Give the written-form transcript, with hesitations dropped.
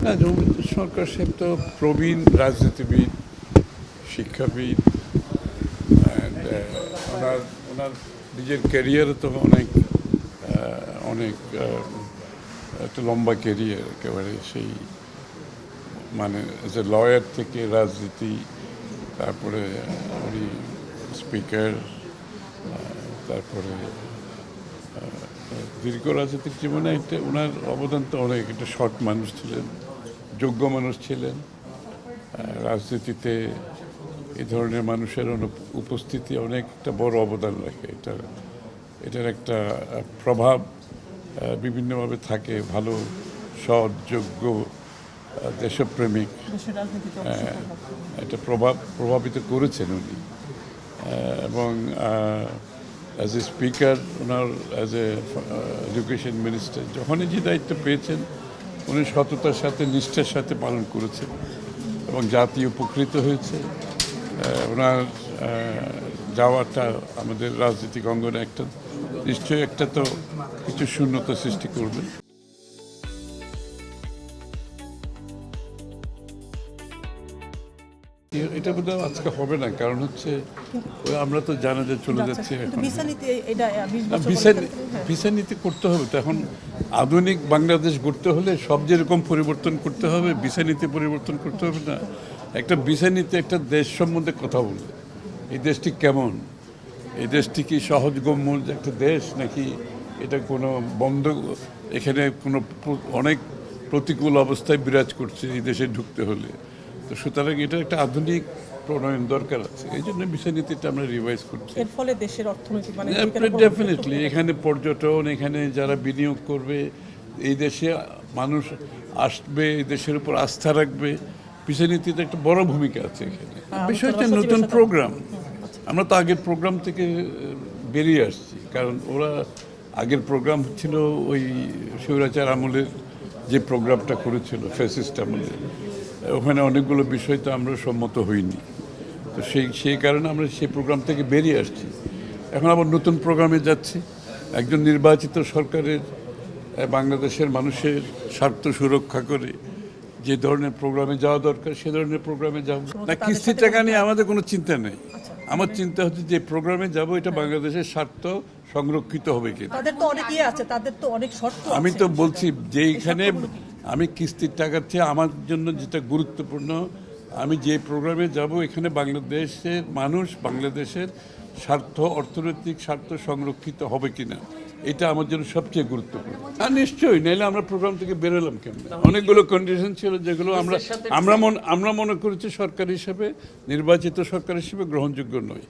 না, জমির সরকার সাহেব তো প্রবীণ রাজনীতিবিদ, শিক্ষাবিদ, অ্যান্ড ওনার ওনার নিজের ক্যারিয়ারে তো অনেক অনেক একটা লম্বা ক্যারিয়ার একেবারে, সেই মানে এজ এ লয়ার থেকে রাজনীতি, তারপরে উনি স্পিকার, তারপরে দীর্ঘ রাজনৈতিক জীবনে একটা ওনার অবদান তো অনেক। একটা সৎ মানুষ ছিলেন, যোগ্য মানুষ ছিলেন। রাজনীতিতে এই ধরনের মানুষের উপস্থিতি অনেক একটা বড় অবদান রাখে। এটার একটা প্রভাব বিভিন্নভাবে থাকে। ভালো, সৎ, যোগ্য, দেশপ্রেমিক, এটা প্রভাবিত করেছেন উনি। এবং as a speaker, owner as a education minister যখনই যে দায়িত্ব পেয়েছেন উনি সততার সাথে, নিষ্ঠার সাথে পালন করেছেন এবং জাতি উপকৃত হয়েছে। ওনার যাওয়াটা আমাদের রাজনৈতিক অঙ্গনে একটা নিশ্চয়ই একটা তো কিছু শূন্যতা সৃষ্টি করবে। এটা বোধহয় আজকে হবে না, কারণ হচ্ছে আমরা তো জানা যে চলে যাচ্ছে। ভিসা নীতি করতে হবে তো। এখন আধুনিক বাংলাদেশ গড়তে হলে সব যেরকম পরিবর্তন করতে হবে, ভিসা নীতি পরিবর্তন করতে হবে না। একটা ভিসা নীতি একটা দেশ সম্বন্ধে কথা বলবে, এই দেশটি কেমন, এই দেশটি কি সহজগম্য একটা দেশ, নাকি এটা কোনো বন্ধ, এখানে কোনো অনেক প্রতিকূল অবস্থায় বিরাজ করছে এই দেশে ঢুকতে হলে। তো সুতরাং এটা একটা আধুনিক প্রণয়ন দরকার আছে, এই জন্য বিষয় নীতিটা আমরা রিভাইজ করছি। এর ফলে দেশের অর্থনীতি ডেফিনেটলি এখানে পর্যটন, এখানে যারা বিনিয়োগ করবে, এই দেশে মানুষ আসবে, এই দেশের উপর আস্থা রাখবে, বিষয় নীতিতে একটা বড় ভূমিকা আছে এখানে। বিষয়টা নতুন প্রোগ্রাম, আমরা তো আগের প্রোগ্রাম থেকে বেরিয়ে আসছি। কারণ ওরা আগের প্রোগ্রাম ছিল ওই স্বৈরাচার আমলের যে প্রোগ্রামটা করেছিল, ফ্যাসিস্ট আমলে, ওখানে অনেকগুলো বিষয় তো আমরা সম্মত হইনি। তো সেই কারণে আমরা সেই প্রোগ্রাম থেকে বেরিয়ে আসছি। এখন আবার নতুন প্রোগ্রামে যাচ্ছি। একজন নির্বাচিত সরকারের বাংলাদেশের মানুষের স্বার্থ সুরক্ষা করে যে ধরনের প্রোগ্রামে যাওয়া দরকার সে ধরনের প্রোগ্রামে যাব না। কিস্তির টাকা নিয়ে আমাদের কোনো চিন্তা নেই। আমার চিন্তা হচ্ছে যে প্রোগ্রামে যাব এটা বাংলাদেশের স্বার্থ সংরক্ষিত হবে কিনা। আমি তো বলছি যে এইখানে আমি কিস্তির টাকার চেয়ে আমার জন্য যেটা গুরুত্বপূর্ণ, আমি যে প্রোগ্রামে যাব এখানে বাংলাদেশের মানুষ, বাংলাদেশের স্বার্থ, অর্থনৈতিক স্বার্থ সংরক্ষিত হবে কিনা, এটা আমার জন্য সবচেয়ে গুরুত্বপূর্ণ। আর নিশ্চয়ই, নাইলে আমরা প্রোগ্রাম থেকে বেরোলাম কেমন। অনেকগুলো কন্ডিশন ছিল যেগুলো আমরা মনে করেছি সরকার হিসেবে, নির্বাচিত সরকার হিসেবে গ্রহণযোগ্য নয়।